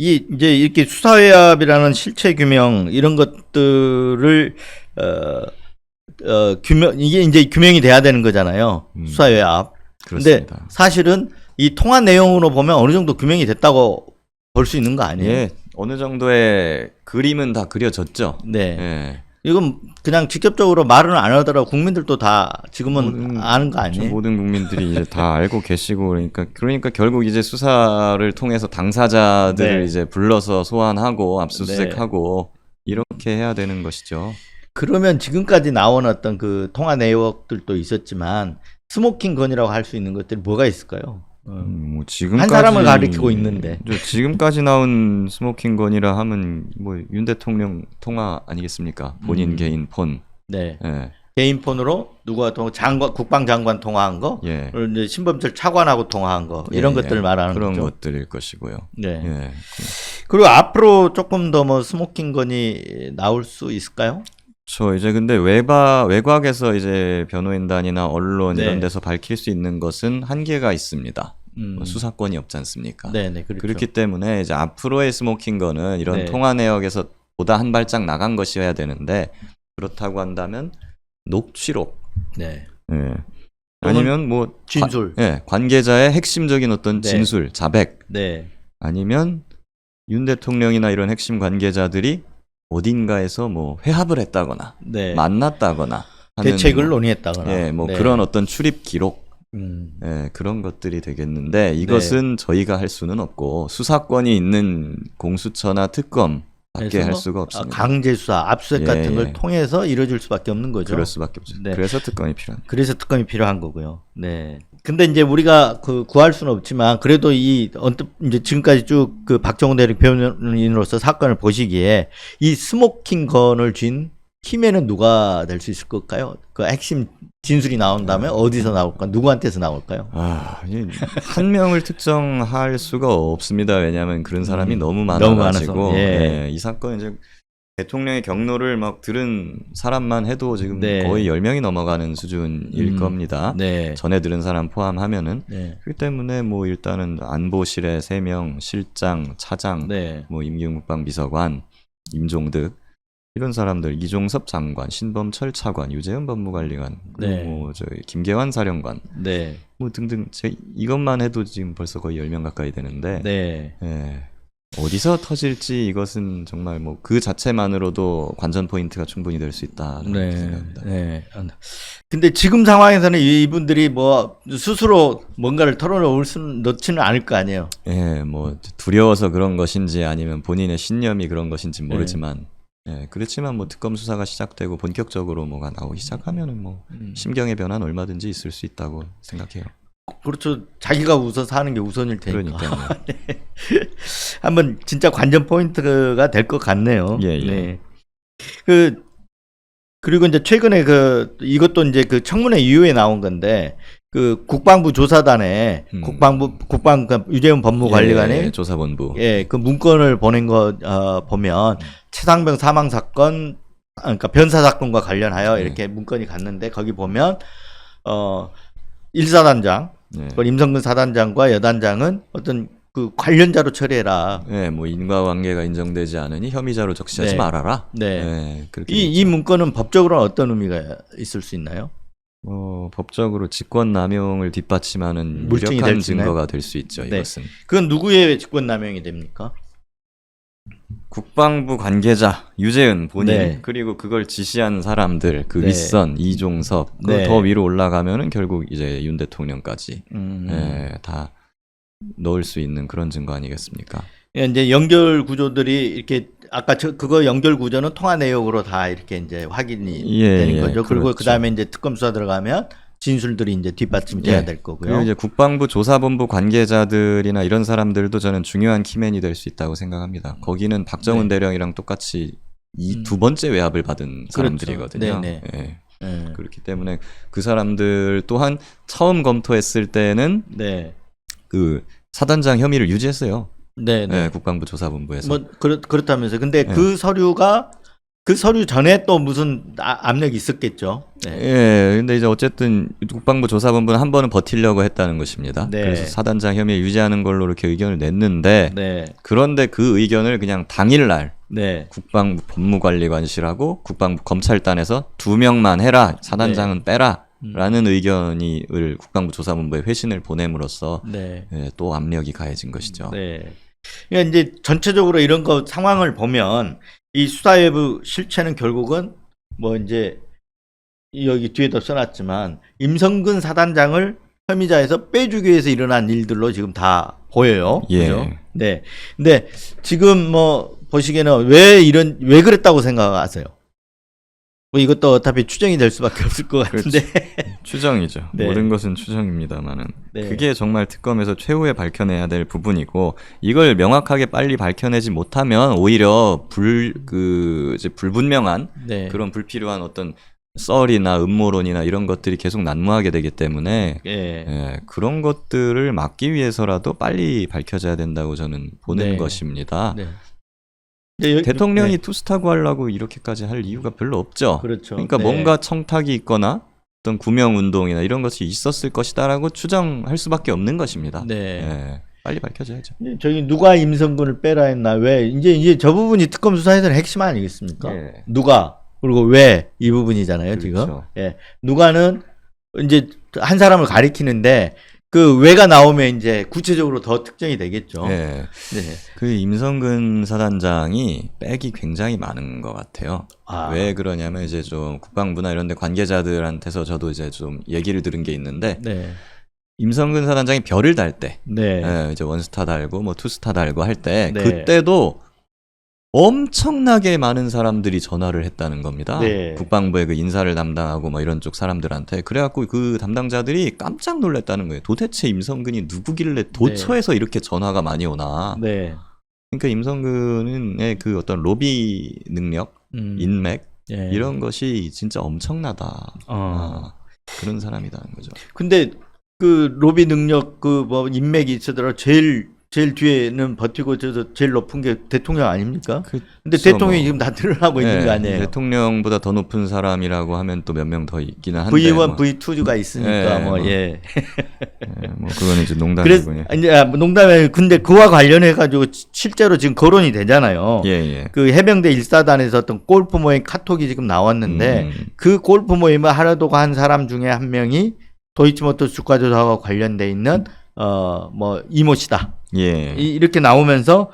이 이제 이렇게 수사외압이라는 실체 규명 이런 것들을 규명 이게 이제 규명이 돼야 되는 거잖아요. 수사외압. 근데 그렇습니다. 사실은 이 통화 내용으로 보면 어느 정도 규명이 됐다고 볼 수 있는 거 아니에요? 예, 어느 정도의 그림은 다 그려졌죠. 네. 예. 이건 그냥 직접적으로 말은 안 하더라도 국민들도 다 지금은 아는 거 아니에요? 모든 국민들이 이제 다 알고 계시고 그러니까 결국 이제 수사를 통해서 당사자들을 네. 이제 불러서 소환하고 압수수색하고 이렇게 해야 되는 것이죠. 그러면 지금까지 나온 어떤 그 통화 내역들도 있었지만 스모킹 건이라고 할 수 있는 것들이 뭐가 있을까요? 뭐 지금까지 한 사람을 가리키고 있는데. 지금까지 나온 스모킹 건이라 하면 뭐 윤 대통령 통화 아니겠습니까? 본인 개인 폰. 네. 예. 개인 폰으로 누가 국방장관 통화한 거, 예. 이제 신범철 차관하고 통화한 거 이런 것들을 말하는 그런 거죠. 것들일 것이고요. 네. 예. 그리고 앞으로 조금 더 뭐 스모킹 건이 나올 수 있을까요? 저 이제 근데 외곽에서 이제 변호인단이나 언론 네. 이런 데서 밝힐 수 있는 것은 한계가 있습니다. 수사권이 없지 않습니까? 네네 그렇죠. 그렇기 때문에 이제 앞으로의 스모킹 건은 이런 네. 통화 내역에서 보다 한 발짝 나간 것이어야 되는데 그렇다고 한다면 녹취록, 네. 예. 아니면 뭐 진술. 관계자의 핵심적인 어떤 네. 진술, 자백, 네. 아니면 윤 대통령이나 이런 핵심 관계자들이 어딘가에서 뭐 회합을 했다거나 네. 만났다거나 하는 대책을 논의했다거나. 예, 뭐 네. 그런 어떤 출입 기록, 음. 예, 그런 것들이 되겠는데 이것은 저희가 할 수는 없고 수사권이 있는 공수처나 특검밖에 그래서 할 뭐, 수가 없습니다. 강제 수사, 압수수색 예, 같은 걸 예. 통해서 이루어질 수밖에 없는 거죠. 그럴 수밖에 없죠. 네. 그래서 특검이 필요합니다. 그래서 특검이 필요한 거고요. 네. 근데 이제 우리가 그 구할 수는 없지만 그래도 이 언뜻 이제 지금까지 쭉 그 박정훈 대리 변호인으로서 사건을 보시기에 이 스모킹 건을 쥔 힘에는 누가 될 수 있을 걸까요? 그 핵심 진술이 나온다면 어디서 나올까? 누구한테서 나올까요? 한 명을 특정할 수가 없습니다. 왜냐하면 그런 사람이 너무 많아가지고 너무 많아서, 예. 이 사건 이제 대통령의 경로를 막 들은 사람만 해도 지금 네. 거의 10명이 넘어가는 수준일 겁니다. 네. 전에 들은 사람 포함하면은 네. 그렇기 때문에 뭐 일단은 안보실에 3명, 실장, 차장, 네. 뭐 임기국방 비서관, 임종득 이런 사람들, 이종섭 장관, 신범철 차관, 유재현 법무관리관, 네. 뭐 저희 김계환 사령관, 네. 뭐 등등 이것만 해도 지금 벌써 거의 10명 가까이 되는데 네. 예, 어디서 터질지 이것은 정말 뭐 그 자체만으로도 관전 포인트가 충분히 될 수 있다는 네. 생각합니다. 네. 근데 지금 상황에서는 이분들이 뭐 스스로 뭔가를 넣지는 않을 거 아니에요. 예, 뭐 두려워서 그런 것인지 아니면 본인의 신념이 그런 것인지 모르지만 예, 그렇지만 뭐 특검 수사가 시작되고 본격적으로 뭐가 나오기 시작하면은 뭐 심경의 변화는 얼마든지 있을 수 있다고 생각해요. 그렇죠. 자기가 웃어서 하는 게 우선일 테니까. 그러니까요. 네. 한번 진짜 관전 포인트가 될 것 같네요. 예, 예. 네. 그리고 이제 최근에 이것도 이제 그 청문회 이후에 나온 건데 그 국방부 조사단에 유재훈 법무관리관이 예, 조사본부. 예, 그 문건을 보낸 거 보면 최상병 사망 사건, 그러니까 변사 사건과 관련하여 이렇게 문건이 갔는데 거기 보면 1사단장, 임성근 사단장과 여단장은 어떤 그 관련자로 처리해라. 네, 뭐 인과관계가 인정되지 않으니 혐의자로 적시하지 네. 말아라. 네. 네, 그렇게 이 문건은 법적으로는 어떤 의미가 있을 수 있나요? 법적으로 직권남용을 뒷받침하는 물증이 유력한 될 수 있나요? 증거가 될 수 있죠. 네. 이것은 그건 누구의 직권남용이 됩니까? 국방부 관계자 유재은 본인 네. 그리고 그걸 지시한 사람들 그 네. 윗선 이종섭 네. 더 위로 올라가면은 결국 이제 윤 대통령까지 다 넣을 수 있는 그런 증거 아니겠습니까? 이제 연결 구조들이 이렇게 아까 그거 연결 구조는 통화 내역으로 다 이렇게 이제 확인이 되는 거죠. 그리고 그렇죠. 그다음에 이제 특검 수사 들어가면 진술들이 이제 뒷받침이 돼야 될 거고요. 그리고 이제 국방부 조사본부 관계자들이나 이런 사람들도 저는 중요한 키맨이 될 수 있다고 생각합니다. 거기는 박정훈 대령이랑 똑같이 이 두 번째 외압을 받은 사람들이거든요. 네네. 예. 그렇기 때문에 그 사람들 또한 처음 검토했을 때는 네. 그 사단장 혐의를 유지했어요. 네, 네. 국방부 조사본부에서. 뭐 그렇다면서요. 근데 그 서류가 그 서류 전에 또 무슨 압력이 있었겠죠. 네. 예, 근데 이제 어쨌든 국방부 조사본부는 한 번은 버티려고 했다는 것입니다. 네. 그래서 사단장 혐의 유지하는 걸로 이렇게 의견을 냈는데, 네. 그런데 그 의견을 그냥 당일날 네. 국방부 법무관리관실하고 국방부 검찰단에서 2명만 해라, 사단장은 빼라. 라는 의견을 국방부 조사본부에 회신을 보냄으로써 네. 예, 또 압력이 가해진 것이죠. 네. 그러니까 이제 전체적으로 이런 거 상황을 보면 이 수사외부 실체는 결국은 뭐 이제 여기 뒤에도 써놨지만 임성근 사단장을 혐의자에서 빼주기 위해서 일어난 일들로 지금 다 보여요. 예. 그죠? 네. 근데 지금 뭐 보시기에는 왜 그랬다고 생각하세요? 뭐 이것도 어차피 추정이 될 수밖에 없을 것 같은데. 추정이죠. 네. 모든 것은 추정입니다만은 네. 그게 정말 특검에서 최후에 밝혀내야 될 부분이고, 이걸 명확하게 빨리 밝혀내지 못하면 오히려 이제 불분명한 네. 그런 불필요한 어떤 썰이나 음모론이나 이런 것들이 계속 난무하게 되기 때문에 예. 예, 그런 것들을 막기 위해서라도 빨리 밝혀져야 된다고 저는 보는 네. 것입니다. 네. 네, 대통령이 네. 투스타 구하려고 이렇게까지 할 이유가 별로 없죠. 그렇죠. 그러니까 네. 뭔가 청탁이 있거나 어떤 구명 운동이나 이런 것이 있었을 것이다라고 추정할 수밖에 없는 것입니다. 네. 예, 빨리 밝혀져야죠. 저기 누가 임성근을 빼라 했나, 왜 이제 저 부분이 특검 수사에서는 핵심 아니겠습니까? 예. 누가, 그리고 왜, 이 부분이잖아요. 지금. 그렇죠. 예. 누가는 이제 한 사람을 가리키는데 그 왜가 나오면 이제 구체적으로 더 특정이 되겠죠. 예. 네. 그 임성근 사단장이 백이 굉장히 많은 것 같아요. 아. 왜 그러냐면 이제 좀 국방부나 이런 데 관계자들한테서 저도 이제 좀 얘기를 들은 게 있는데, 네. 임성근 사단장이 별을 달 때, 네. 예, 이제 원스타 달고 뭐 투스타 달고 할 때, 네. 그때도 엄청나게 많은 사람들이 전화를 했다는 겁니다. 네. 국방부의 그 인사를 담당하고 뭐 이런 쪽 사람들한테. 그래갖고 그 담당자들이 깜짝 놀랐다는 거예요. 도대체 임성근이 누구길래 도처에서 이렇게 전화가 많이 오나. 네. 그러니까 임성근의 그 어떤 로비 능력, 인맥 예. 이런 것이 진짜 엄청나다. 어. 그런 사람이라는 거죠. 근데 그 로비 능력, 그 뭐 인맥이 있으더라 제일 뒤에는 버티고 제일 높은 게 대통령 아닙니까? 근데 대통령이 지금 다 드러나고 있는 거 아니에요? 대통령보다 더 높은 사람이라고 하면 또 몇 명 더 있기는 한데. V1, 뭐. V2가 있으니까 뭐 예. 뭐 그거는 이제 그래서 농담이고요. 이제 농담에 근데 그와 관련해 가지고 실제로 지금 거론이 되잖아요. 예. 그 해병대 1사단에서 어떤 골프 모임 카톡이 지금 나왔는데 그 골프 모임을 하려고 한 사람 중에 한 명이 도이치모터스 주가 조사와 관련돼 있는 뭐 이모 씨다. 예. 이렇게 나오면서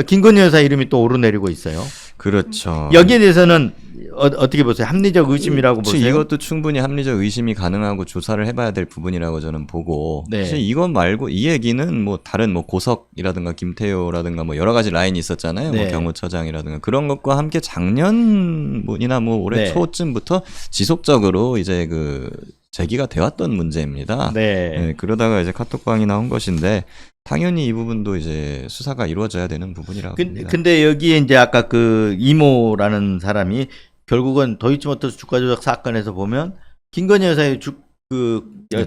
김건희 여사 이름이 또 오르내리고 있어요. 그렇죠. 여기에 대해서는 어떻게 보세요? 합리적 의심이라고 그치, 보세요? 이것도 충분히 합리적 의심이 가능하고 조사를 해봐야 될 부분이라고 저는 보고. 네. 사실 이것 말고 이 얘기는 뭐 다른 뭐 고석이라든가 김태효라든가 뭐 여러 가지 라인이 있었잖아요. 네. 뭐 경호처장이라든가 그런 것과 함께 작년이나 뭐 올해 네. 초쯤부터 지속적으로 이제 그 제기가 되었던 문제입니다. 네. 그러다가 이제 카톡방이 나온 것인데 당연히 이 부분도 이제 수사가 이루어져야 되는 부분이라고 봅니다. 근데 여기에 이제 아까 그 이모라는 사람이 결국은 도이치모터스 주가 조작 사건에서 보면 김건희 여사의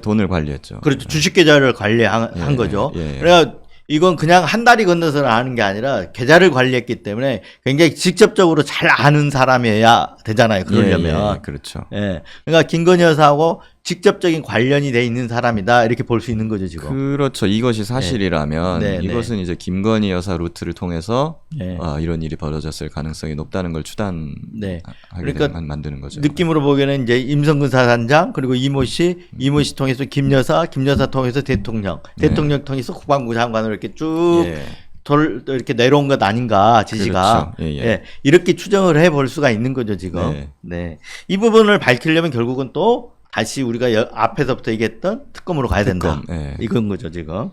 돈을 관리했죠. 그렇죠. 주식 계좌를 관리한 거죠. 예. 그래야 이건 그냥 한 다리 건너서 아는 게 아니라 계좌를 관리했기 때문에 굉장히 직접적으로 잘 아는 사람이어야 되잖아요. 그러려면. 그렇죠. 예. 그러니까 김건희 여사하고 직접적인 관련이 돼 있는 사람이다 이렇게 볼 수 있는 거죠 지금. 그렇죠. 이것이 사실이라면 네, 이것은 이제 김건희 여사 루트를 통해서 네. 이런 일이 벌어졌을 가능성이 높다는 걸 추단하게 네. 그러니까 만드는 거죠. 느낌으로 보기에는 이제 임성근 사단장 그리고 이모 씨 통해서 김 여사 통해서 대통령 통해서 국방부 장관으로 이렇게 쭉 이렇게 내려온 것 아닌가 지시가. 그렇죠. 예. 이렇게 추정을 해볼 수가 있는 거죠 지금. 네. 네. 이 부분을 밝히려면 결국은 또 다시 우리가 앞에서부터 얘기했던 특검으로 가야 된다. 네. 이건 거죠 지금.